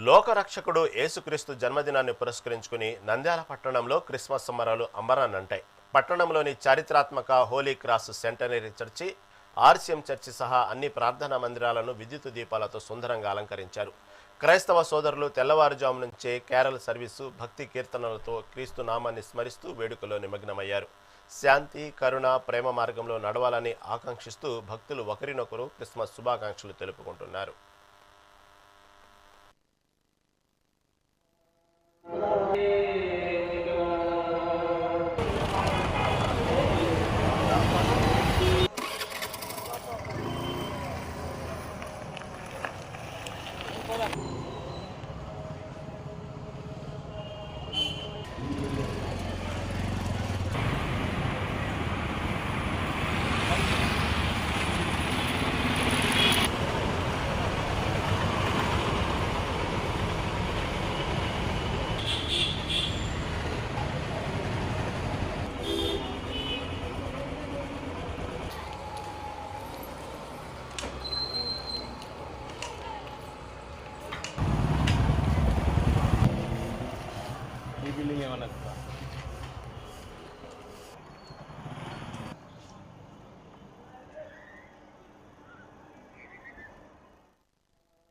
లోకరక్షకుడు యేసుక్రీస్తు జన్మదినాన్ని పురస్కరించుకుని నంద్యాల పట్టణంలో క్రిస్మస్ సంబరాలు అంబరాన్నంటాయి. పట్టణంలోని చారిత్రాత్మక holy cross centenary church, RCM church సహా అన్ని ప్రార్థనా మందిరాలను విద్యుత్ దీపాలతో సుందరంగా అలంకరించారు. క్రైస్తవ సోదరులు తెల్లవారుజాము నుంచే క్యారల్ సర్వీసు, భక్తి కీర్తనలతో క్రీస్తు నామాన్ని స్మరిస్తూ వేడుకలో నిమగ్నమయ్యారు. శాంతి, కరుణ, ప్రేమ మార్గంలో నడవాలని ఆకాంక్షిస్తూ భక్తులు ఒకరినొకరు క్రిస్మస్ శుభాకాంక్షలు తెలుపుకుంటున్నారు. ఈ బిల్డింగ్ ఏమన్నా